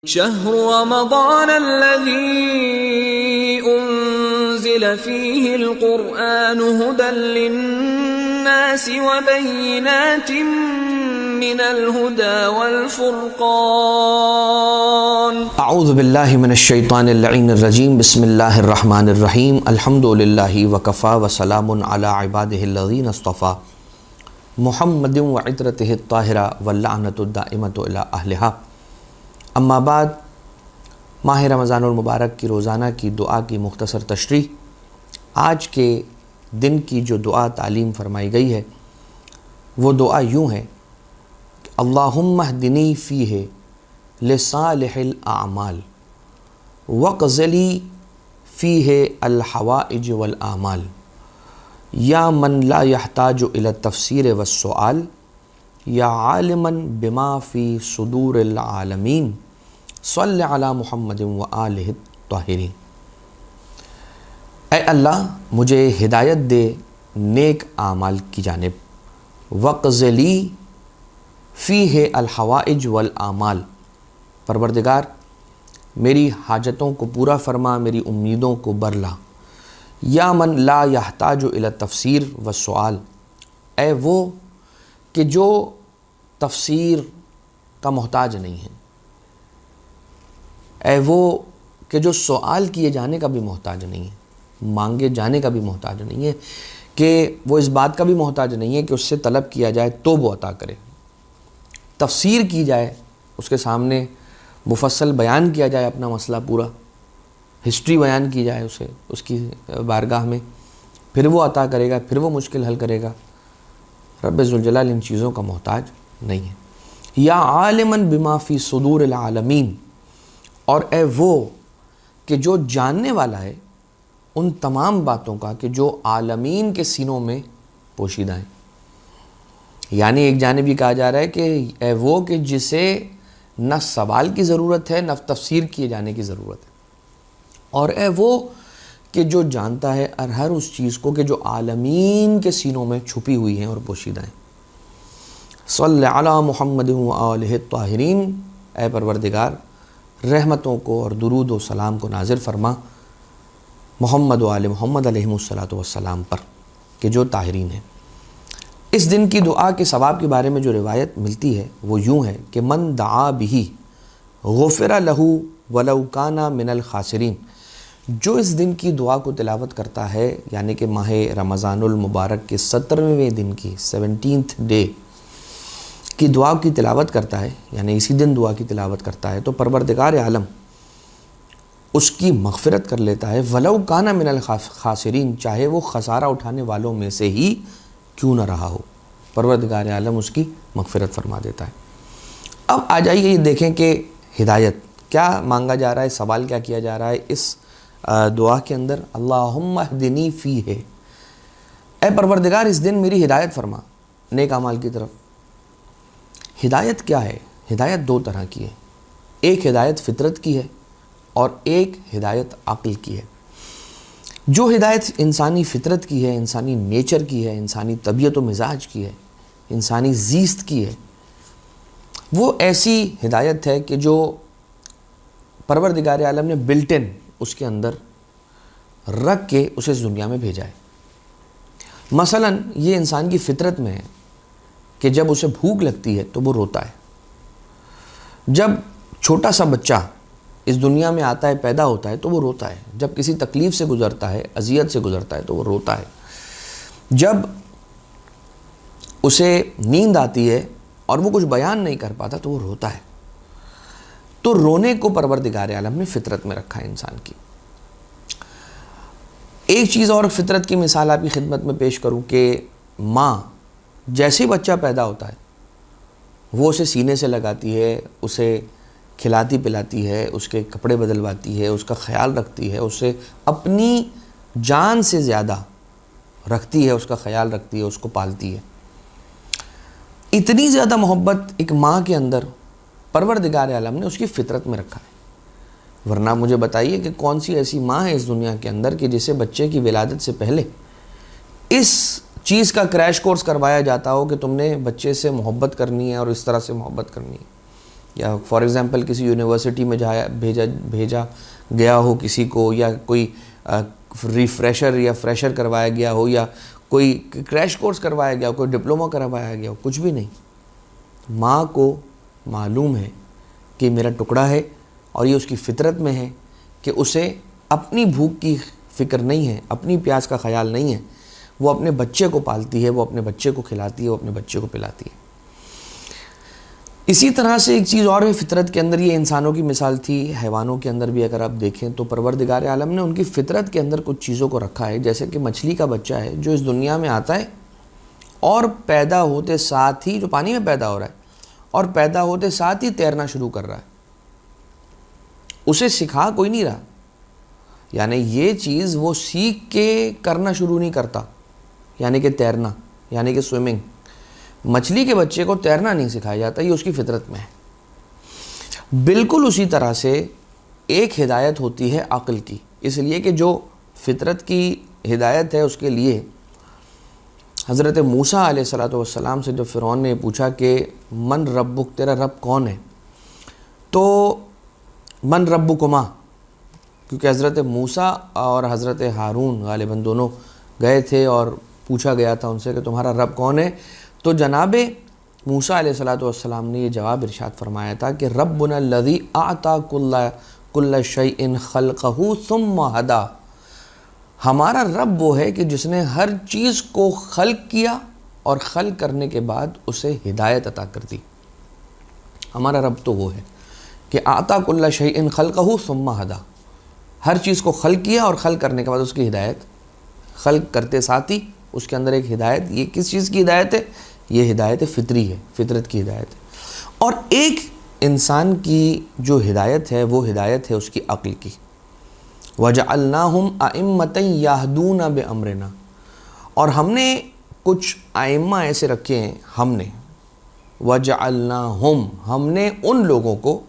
شهر رمضان الذي أنزل فيه القرآن هدى للناس وبينات من الهدى والفرقان اعوذ باللہ من الشیطان اللعین الرجیم بسم اللہ الرحمن الرحیم الحمد للہ وکفا وسلام علی عبادہ الذین اصطفیٰ محمد وعطرتہ الطاہرہ واللعنۃ الدائمۃ الی اہلہا اما بعد ماہ رمضان المبارک کی روزانہ کی دعا کی مختصر تشریح۔ آج کے دن کی جو دعا تعلیم فرمائی گئی ہے وہ دعا یوں ہے کہ اللہم اہدنی فیہ لصالح الاعمال وقض لی فیہ الحوائج والآمال یا من لا یحتاج الی التفسیر والسؤال یا عالما بما فی صدور العالمین صلی علی محمد وآلہ الطاہرین۔ اے اللہ مجھے ہدایت دے نیک اعمال کی جانب، وقض لی فیہ الحوائج والآمال، پروردگار میری حاجتوں کو پورا فرما، میری امیدوں کو برلا۔ یا من لا یحتاج الی التفسیر والسؤال، اے وہ کہ جو تفسیر کا محتاج نہیں ہے، اے وہ کہ جو سوال کیے جانے کا بھی محتاج نہیں ہے، مانگے جانے کا بھی محتاج نہیں ہے، کہ وہ اس بات کا بھی محتاج نہیں ہے کہ اس سے طلب کیا جائے تو وہ عطا کرے، تفسیر کی جائے، اس کے سامنے مفصل بیان کیا جائے اپنا مسئلہ پورا، ہسٹری بیان کی جائے اسے اس کی بارگاہ میں، پھر وہ عطا کرے گا، پھر وہ مشکل حل کرے گا۔ رب ذوالجلال ان چیزوں کا محتاج نہیں ہے۔ یا عالما بما فی صدور العالمین، اور اے وہ کہ جو جاننے والا ہے ان تمام باتوں کا کہ جو عالمین کے سینوں میں پوشیدہ ہیں۔ یعنی ایک جانب یہ کہا جا رہا ہے کہ اے وہ کہ جسے نہ سوال کی ضرورت ہے نہ تفسیر کیے جانے کی ضرورت ہے، اور اے وہ کہ جو جانتا ہے ہر اس چیز کو کہ جو عالمین کے سینوں میں چھپی ہوئی ہیں اور پوشیدہ ہیں۔ صلی علی محمد وآلہ الطاہرین، اے پروردگار رحمتوں کو اور درود و سلام کو نازل فرما محمد و آل محمد علیہ السلام پر کہ جو طاہرین ہیں۔ اس دن کی دعا کے ثواب کے بارے میں جو روایت ملتی ہے وہ یوں ہے کہ من دعا بہ غفر لہ ولو کان من الخاسرین، جو اس دن کی دعا کو تلاوت کرتا ہے، یعنی کہ ماہ رمضان المبارک کے 17ویں دن کی 17th ڈے کی دعا کی تلاوت کرتا ہے، یعنی اسی دن دعا کی تلاوت کرتا ہے، تو پروردگار عالم اس کی مغفرت کر لیتا ہے، ولو کان من الخاسرین، چاہے وہ خسارہ اٹھانے والوں میں سے ہی کیوں نہ رہا ہو، پروردگار عالم اس کی مغفرت فرما دیتا ہے۔ اب آ جائیے یہ دیکھیں کہ ہدایت کیا مانگا جا رہا ہے، سوال کیا کیا جا رہا ہے اس دعا کے اندر۔ اللہم اہدنی فیہ، اے پروردگار اس دن میری ہدایت فرما نیک اعمال کی طرف۔ ہدایت کیا ہے؟ ہدایت دو طرح کی ہے، ایک ہدایت فطرت کی ہے اور ایک ہدایت عقل کی ہے۔ جو ہدایت انسانی فطرت کی ہے، انسانی نیچر کی ہے، انسانی طبیعت و مزاج کی ہے، انسانی زیست کی ہے، وہ ایسی ہدایت ہے کہ جو پروردگار عالم نے بلٹن اس کے اندر رکھ کے اسے اس دنیا میں بھیجا ہے۔ مثلا یہ انسان کی فطرت میں ہے کہ جب اسے بھوک لگتی ہے تو وہ روتا ہے، جب چھوٹا سا بچہ اس دنیا میں آتا ہے، پیدا ہوتا ہے تو وہ روتا ہے، جب کسی تکلیف سے گزرتا ہے، اذیت سے گزرتا ہے تو وہ روتا ہے، جب اسے نیند آتی ہے اور وہ کچھ بیان نہیں کر پاتا تو وہ روتا ہے۔ تو رونے کو پروردگار عالم نے فطرت میں رکھا ہے انسان کی۔ ایک چیز اور فطرت کی مثال آپ کی خدمت میں پیش کروں کہ ماں جیسے بچہ پیدا ہوتا ہے وہ اسے سینے سے لگاتی ہے، اسے کھلاتی پلاتی ہے، اس کے کپڑے بدلواتی ہے، اس کا خیال رکھتی ہے، اسے اپنی جان سے زیادہ رکھتی ہے، اس کا خیال رکھتی ہے، اس کو پالتی ہے۔ اتنی زیادہ محبت ایک ماں کے اندر پروردگار عالم نے اس کی فطرت میں رکھا ہے۔ ورنہ مجھے بتائیے کہ کون سی ایسی ماں ہے اس دنیا کے اندر کہ جسے بچے کی ولادت سے پہلے اس چیز کا کریش کورس کروایا جاتا ہو کہ تم نے بچے سے محبت کرنی ہے اور اس طرح سے محبت کرنی ہے۔ یا فار ایگزامپل کسی یونیورسٹی میں بھیجا گیا ہو کسی کو، یا کوئی ریفریشر یا فریشر کروایا گیا ہو، یا کوئی کریش کورس کروایا گیا ہو، کوئی ڈپلومہ کروایا گیا ہو، کچھ بھی نہیں. ماں کو معلوم ہے کہ میرا ٹکڑا ہے، اور یہ اس کی فطرت میں ہے کہ اسے اپنی بھوک کی فکر نہیں ہے، اپنی پیاس کا خیال نہیں ہے. وہ اپنے بچے کو پالتی ہے، وہ اپنے بچے کو کھلاتی ہے، وہ اپنے بچے کو پلاتی ہے. اسی طرح سے ایک چیز اور ہے فطرت کے اندر، یہ انسانوں کی مثال تھی، حیوانوں کے اندر بھی اگر آپ دیکھیں تو پروردگار عالم نے ان کی فطرت کے اندر کچھ چیزوں کو رکھا ہے. جیسے کہ مچھلی کا بچہ ہے جو اس دنیا میں آتا ہے اور پیدا ہوتے ساتھ ہی، جو پانی میں پیدا ہو رہا ہے اور پیدا ہوتے ساتھ ہی تیرنا شروع کر رہا ہے. اسے سکھا کوئی نہیں رہا، یعنی یہ چیز وہ سیکھ کے کرنا شروع نہیں کرتا، یعنی کہ تیرنا، یعنی کہ سوئمنگ. مچھلی کے بچے کو تیرنا نہیں سکھایا جاتا، یہ اس کی فطرت میں ہے. بالکل اسی طرح سے ایک ہدایت ہوتی ہے عقل کی، اس لیے کہ جو فطرت کی ہدایت ہے اس کے لیے حضرت موسیٰ علیہ السلام سے جب فرعون نے پوچھا کہ من ربک، تیرا رب کون ہے، تو من ربکما، کیونکہ حضرت موسیٰ اور حضرت ہارون غالباً دونوں گئے تھے اور پوچھا گیا تھا ان سے کہ تمہارا رب کون ہے. تو جناب موسیٰ علیہ السلام نے یہ جواب ارشاد فرمایا تھا کہ ربنا الذی اعطی کل شیء خلقہ ثم ہدی، ہمارا رب وہ ہے کہ جس نے ہر چیز کو خلق کیا اور خلق کرنے کے بعد اسے ہدایت عطا کر دی. ہمارا رب تو وہ ہے کہ اعطی کل شیء خلقہ ثم ہدی، ہر چیز کو خلق کیا اور خلق کرنے کے بعد اس کی ہدایت، خلق کرتے ساتھ ہی اس کے اندر ایک ہدایت. یہ کس چیز کی ہدایت ہے؟ یہ ہدایت فطری ہے، فطرت کی ہدایت ہے. اور ایک انسان کی جو ہدایت ہے وہ ہدایت ہے اس کی عقل کی. وَجَعَلْنَاهُمْ أَئِمَّةً يَهْدُونَ بِأَمْرِنَا، اور ہم نے کچھ ائمہ ایسے رکھے ہیں، ہم نے وَجَعَلْنَاهُمْ، ہم نے ان لوگوں کو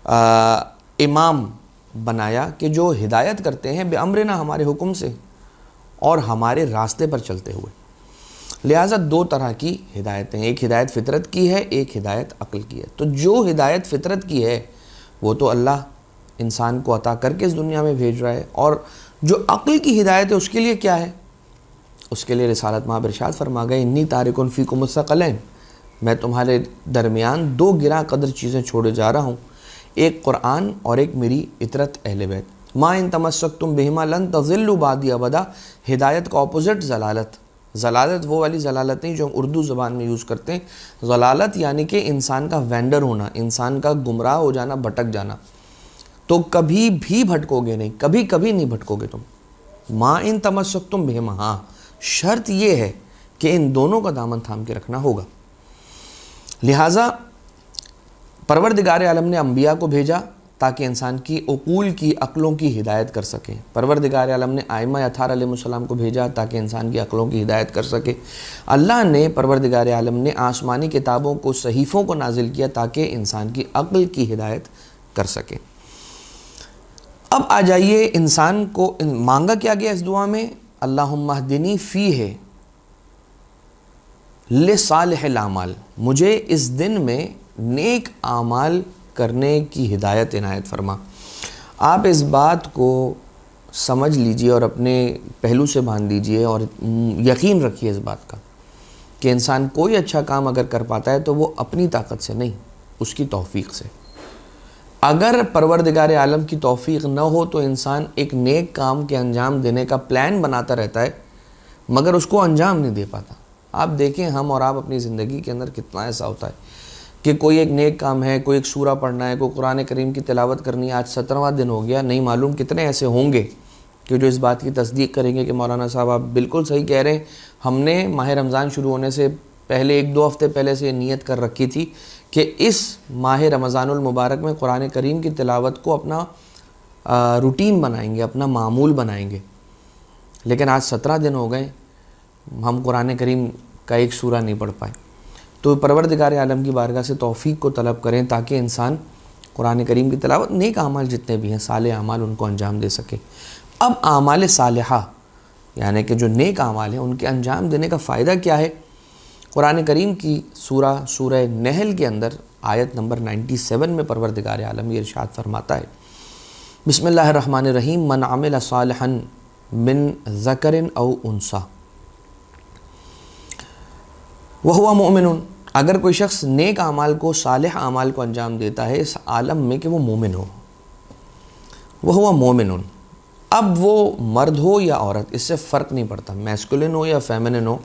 امام بنایا کہ جو ہدایت کرتے ہیں بِأَمْرِنَا، ہمارے حکم سے اور ہمارے راستے پر چلتے ہوئے. لہٰذا دو طرح کی ہدایتیں، ایک ہدایت فطرت کی ہے، ایک ہدایت عقل کی ہے. تو جو ہدایت فطرت کی ہے وہ تو اللہ انسان کو عطا کر کے اس دنیا میں بھیج رہا ہے، اور جو عقل کی ہدایت ہے اس کے لیے کیا ہے؟ اس کے لیے رسالت مآب ارشاد فرما گئے انی تارک فیکم الثقلین، میں تمہارے درمیان دو گراں قدر چیزیں چھوڑے جا رہا ہوں، ایک قرآن اور ایک میری اطرت اہل بیت. ما ان تمسکتم بہما لن تضلوا بعدی ابدا، ہدایت کا اپوزٹ ضلالت. ضلالت وہ والی ضلالت نہیں جو ہم اردو زبان میں یوز کرتے ہیں. ضلالت یعنی کہ انسان کا وینڈر ہونا، انسان کا گمراہ ہو جانا، بھٹک جانا. تو کبھی بھی بھٹکو گے نہیں، کبھی نہیں بھٹکو گے تم. ما ان تمسکتم بہما، ہاں شرط یہ ہے کہ ان دونوں کا دامن تھام کے رکھنا ہوگا. لہٰذا پروردگار عالم نے انبیاء کو بھیجا تاکہ انسان کی عقول کی، عقلوں کی ہدایت کر سکے. پروردگار عالم نے ائمہ اطہار علیہ السلام کو بھیجا تاکہ انسان کی عقلوں کی ہدایت کر سکے. اللہ نے پروردگار عالم نے آسمانی کتابوں کو، صحیفوں کو نازل کیا تاکہ انسان کی عقل کی ہدایت کر سکے. اب آ جائیے انسان کو مانگا کیا گیا اس دعا میں؟ اللہم اہدنی فیہ لصالح الاعمال، مجھے اس دن میں نیک اعمال کرنے کی ہدایت عنایت فرما. آپ اس بات کو سمجھ لیجئے اور اپنے پہلو سے باندھ لیجئے اور یقین رکھیے اس بات کا کہ انسان کوئی اچھا کام اگر کر پاتا ہے تو وہ اپنی طاقت سے نہیں، اس کی توفیق سے. اگر پروردگار عالم کی توفیق نہ ہو تو انسان ایک نیک کام کے انجام دینے کا پلان بناتا رہتا ہے مگر اس کو انجام نہیں دے پاتا. آپ دیکھیں ہم اور آپ اپنی زندگی کے اندر کتنا ایسا ہوتا ہے کہ کوئی ایک نیک کام ہے، کوئی ایک سورہ پڑھنا ہے، کوئی قرآن کریم کی تلاوت کرنی ہے. آج 17واں دن ہو گیا، نہیں معلوم کتنے ایسے ہوں گے کہ جو اس بات کی تصدیق کریں گے کہ مولانا صاحب آپ بالکل صحیح کہہ رہے ہیں. ہم نے ماہ رمضان شروع ہونے سے پہلے 1-2 ہفتے پہلے سے نیت کر رکھی تھی کہ اس ماہ رمضان المبارک میں قرآن کریم کی تلاوت کو اپنا روٹین بنائیں گے، اپنا معمول بنائیں گے. لیکن آج 17 دن ہو گئے، ہم قرآن کریم کا ایک سورہ نہیں پڑھ پائے. تو پروردگار عالم کی بارگاہ سے توفیق کو طلب کریں تاکہ انسان قرآن کریم کی تلاوت، نیک اعمال جتنے بھی ہیں، صالح اعمال، ان کو انجام دے سکے. اب اعمال صالحہ یعنی کہ جو نیک اعمال ہیں ان کے انجام دینے کا فائدہ کیا ہے؟ قرآن کریم کی سورہ نحل کے اندر آیت نمبر 97 میں پروردگار عالم یہ ارشاد فرماتا ہے، بسم اللہ الرحمن الرحیم، من عمل صالحا من ذکر او انثی وہو مومن، اگر کوئی شخص نیک اعمال کو، صالح اعمال کو انجام دیتا ہے اس عالم میں کہ وہ مومن ہو، وہو مومن، اب وہ مرد ہو یا عورت، اس سے فرق نہیں پڑتا، میسکولن ہو یا فیمنن ہو،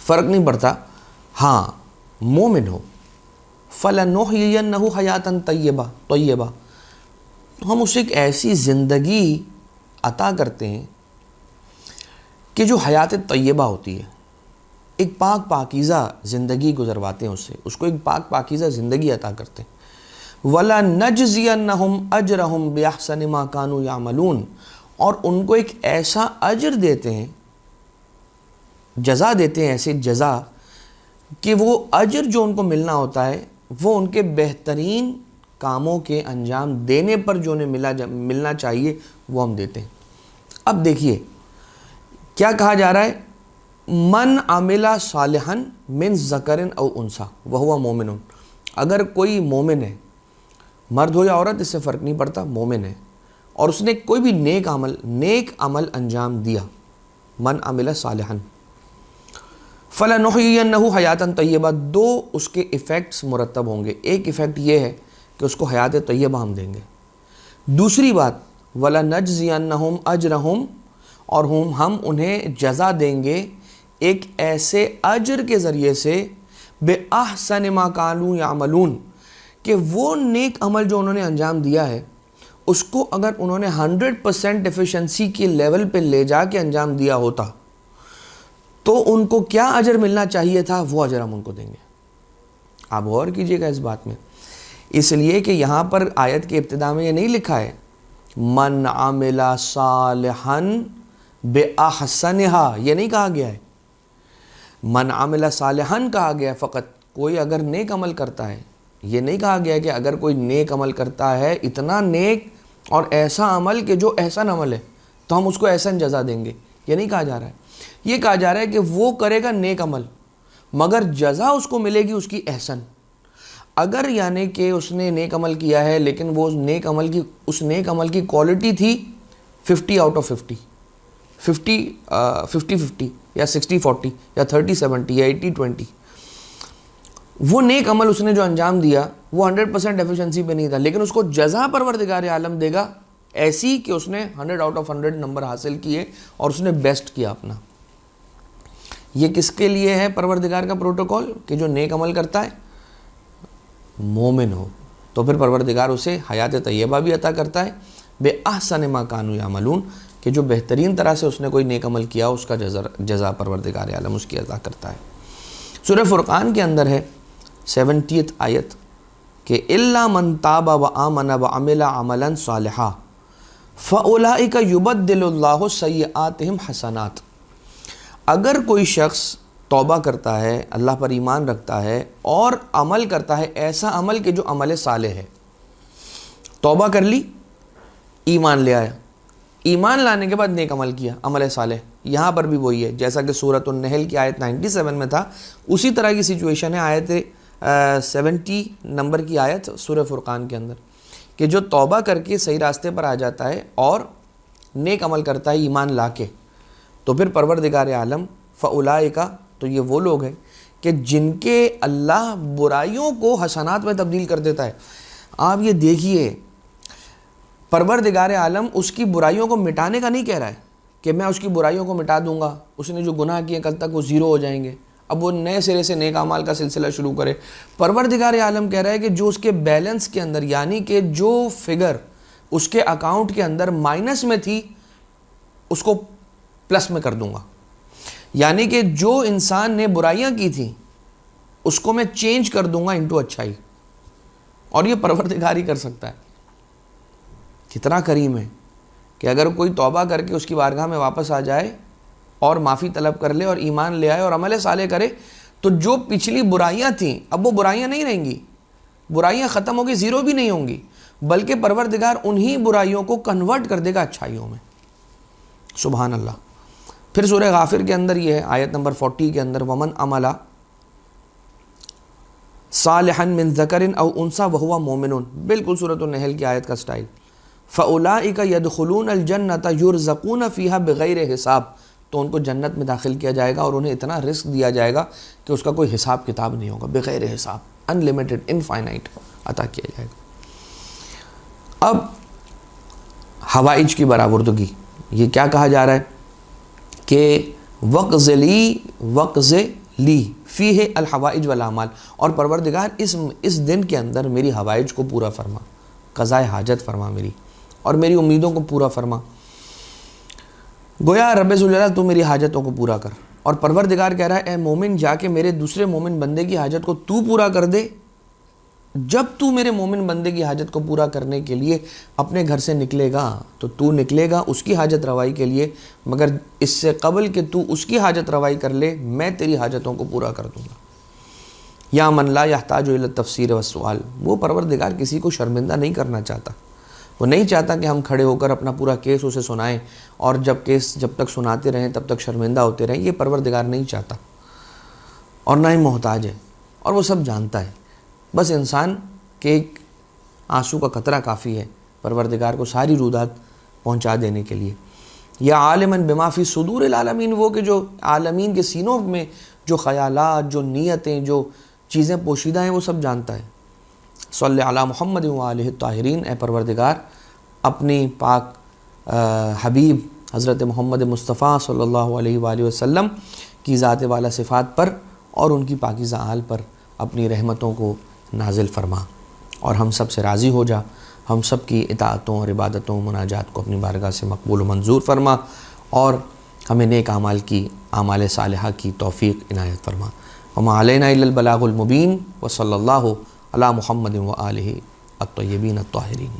فرق نہیں پڑتا، ہاں مومن ہو، فَلَنُحْيِيَنَّهُ حَيَاةً طَيِّبَةً، تو ہم اسے ایک ایسی زندگی عطا کرتے ہیں کہ جو حیات طیبہ ہوتی ہے، ایک پاک پاکیزہ زندگی گزرواتے ہیں اس کو ایک پاک پاکیزہ زندگی عطا کرتے ہیں، وَلَنَجْزِيَنَّهُمْ أَجْرَهُمْ بِأَحْسَنِ مَا كَانُوا يَعْمَلُونَ، اور ان کو ایک ایسا اجر دیتے ہیں، جزا دیتے ہیں، ایسے جزا کہ وہ اجر جو ان کو ملنا ہوتا ہے وہ ان کے بہترین کاموں کے انجام دینے پر جو انہیں ملنا چاہیے وہ ہم دیتے ہیں۔ اب دیکھیے کیا کہا جا رہا ہے، من عمل صالحا من ذکر او انثی وہو مومن، اگر کوئی مومن ہے، مرد ہو یا عورت اس سے فرق نہیں پڑتا، مومن ہے، اور اس نے کوئی بھی نیک عمل انجام دیا، من عمل صالحا، فَلَنُحْيِيَنَّهُ حَيَاةً طَيِّبَةً، دو اس کے ایفیکٹس مرتب ہوں گے، ایک ایفیکٹ یہ ہے کہ اس کو حیات طیبہ ہم دیں گے، دوسری بات وَلَنَجْزِيَنَّهُمْ أَجْرَهُمْ، اور ہم انہیں جزا دیں گے ایک ایسے اجر کے ذریعے سے بِأَحْسَنِ مَا كَانُوا يَعْمَلُونَ، کہ وہ نیک عمل جو انہوں نے انجام دیا ہے اس کو اگر انہوں نے 100% ایفیشنسی کے لیول پہ لے جا کے انجام دیا ہوتا تو ان کو کیا اجر ملنا چاہیے تھا، وہ اجر ہم ان کو دیں گے۔ آپ غور کیجئے گا اس بات میں، اس لیے کہ یہاں پر آیت کے ابتدا میں یہ نہیں لکھا ہے من عمل صالحا بأحسنها، یہ نہیں کہا گیا ہے، من عمل صالحا کہا گیا ہے فقط، کوئی اگر نیک عمل کرتا ہے، یہ نہیں کہا گیا کہ اگر کوئی نیک عمل کرتا ہے، اتنا نیک اور ایسا عمل کہ جو احسن عمل ہے تو ہم اس کو احسن جزا دیں گے، یہ نہیں کہا جا رہا ہے، یہ کہا جا رہا ہے کہ وہ کرے گا نیک عمل مگر جزا اس کو ملے گی اس کی احسن، اگر یعنی کہ اس نے نیک عمل کیا ہے لیکن وہ اس نیک عمل کی کوالٹی تھی 50/50 50/50 یا 60/40 یا 30/70 یا 80/20، وہ نیک عمل اس نے جو انجام دیا وہ 100% ایفیشنسی پہ نہیں تھا، لیکن اس کو جزا پروردگار عالم دے گا ایسی کہ اس نے 100/100 نمبر حاصل کیے اور اس نے بیسٹ کیا اپنا۔ یہ کس کے لیے ہے پروردگار کا پروٹوکول، کہ جو نیک عمل کرتا ہے مومن ہو، تو پھر پروردگار اسے حیات طیبہ بھی عطا کرتا ہے بِأَحْسَنِ مَا كَانُوا يَعْمَلُونَ، کہ جو بہترین طرح سے اس نے کوئی نیک عمل کیا اس کا جزا پروردگار عالم اس کی عطا کرتا ہے۔ سورہ فرقان کے اندر ہے 70 آیت کہ إِلَّا مَن تَابَ وَآمَنَ وَعَمِلَ عَمَلًا صَالِحًا فَأُولَٰئِكَ يُبَدِّلُ اللَّهُ سَيِّئَاتِهِمْ حَسَنَاتٍ، اگر کوئی شخص توبہ کرتا ہے، اللہ پر ایمان رکھتا ہے اور عمل کرتا ہے ایسا عمل کہ جو عمل صالح ہے، توبہ کر لی، ایمان لے آیا، ایمان لانے کے بعد نیک عمل کیا، عمل صالح، یہاں پر بھی وہی ہے جیسا کہ سورۃ النحل کی آیت 97 میں تھا، اسی طرح کی سچویشن ہے آیت 70 نمبر کی آیت سورہ فرقان کے اندر، کہ جو توبہ کر کے صحیح راستے پر آ جاتا ہے اور نیک عمل کرتا ہے ایمان لا کے، تو پھر پروردگار عالم فاولئک، تو یہ وہ لوگ ہیں کہ جن کے اللہ برائیوں کو حسنات میں تبدیل کر دیتا ہے۔ آپ یہ دیکھیے پروردگار عالم اس کی برائیوں کو مٹانے کا نہیں کہہ رہا ہے کہ میں اس کی برائیوں کو مٹا دوں گا، اس نے جو گناہ کیے کل تک وہ زیرو ہو جائیں گے، اب وہ نئے سرے سے نیک اعمال کا سلسلہ شروع کرے۔ پروردگار عالم کہہ رہا ہے کہ جو اس کے بیلنس کے اندر، یعنی کہ جو فگر اس کے اکاؤنٹ کے اندر مائنس میں تھی اس کو پلس میں کر دوں گا، یعنی کہ جو انسان نے برائیاں کی تھیں اس کو میں چینج کر دوں گا انٹو اچھائی، اور یہ پروردگار ہی کر سکتا ہے۔ کتنا کریم ہے کہ اگر کوئی توبہ کر کے اس کی بارگاہ میں واپس آ جائے اور معافی طلب کر لے اور ایمان لے آئے اور عمل صالح کرے، تو جو پچھلی برائیاں تھیں اب وہ برائیاں نہیں رہیں گی، برائیاں ختم ہو گئی، زیرو بھی نہیں ہوں گی، بلکہ پروردگار انہی برائیوں کو کنورٹ کر دے گا اچھائیوں میں۔ سبحان اللہ۔ پھر سورہ غافر کے اندر یہ ہے آیت نمبر 40 کے اندر ومن عملہ صالحا من ذکر او انثى وهو مؤمن، بالکل سورۃ النحل کی آیت کا سٹائل. فاولئک يدخلون الجنۃ یرزقون فیہا بغیر حساب، تو ان کو جنت میں داخل کیا جائے گا اور انہیں اتنا رزق دیا جائے گا کہ اس کا کوئی حساب کتاب نہیں ہوگا، بغیر حساب، انلمیٹڈ، انفائنائٹ عطا کیا جائے گا. اب حوائج کی برآوردگی، یہ کیا کہا جا رہا ہے کہ وقض لی فیہ الحوائج والاعمال، اور پروردگار اس دن کے اندر میری حوائج کو پورا فرما، قضاء حاجت فرما میری، اور میری امیدوں کو پورا فرما. گویا رب ذوالجلال تو میری حاجتوں کو پورا کر، اور پروردگار کہہ رہا ہے اے مومن جا کے میرے دوسرے مومن بندے کی حاجت کو تو پورا کر دے. جب تو میرے مومن بندے کی حاجت کو پورا کرنے کے لیے اپنے گھر سے نکلے گا تو نکلے گا اس کی حاجت روائی کے لیے، مگر اس سے قبل کہ تو اس کی حاجت روائی کر لے میں تیری حاجتوں کو پورا کر دوں گا. یا من لا یحتاج الی التفسیر والسؤال، وہ پروردگار کسی کو شرمندہ نہیں کرنا چاہتا، وہ نہیں چاہتا کہ ہم کھڑے ہو کر اپنا پورا کیس اسے سنائیں اور جب تک سناتے رہیں تب تک شرمندہ ہوتے رہیں. یہ پروردگار نہیں چاہتا اور نہ ہی محتاج ہے، اور وہ سب جانتا ہے. بس انسان کے ایک آنسو کا قطرہ کافی ہے پروردگار کو ساری رودات پہنچا دینے کے لیے. یا عالماً بما فی صدور العالمین، وہ کہ جو عالمین کے سینوں میں جو خیالات، جو نیتیں، جو چیزیں پوشیدہ ہیں وہ سب جانتا ہے. صلی علی محمد و آلہ الطاہرین، اے پروردگار اپنی پاک حبیب حضرت محمد مصطفیٰ صلی اللہ علیہ وآلہ وسلم کی ذات والا صفات پر اور ان کی پاکیزہ آل پر اپنی رحمتوں کو نازل فرما، اور ہم سب سے راضی ہو جا. ہم سب کی اطاعتوں اور عبادتوں مناجات کو اپنی بارگاہ سے مقبول و منظور فرما، اور ہمیں نیک اعمال کی، اعمال صالحہ کی توفیق عنایت فرما. وما علینا الا البلاغ المبین، وصلی اللہ علی محمد و آلہ الطیبین الطاہرین.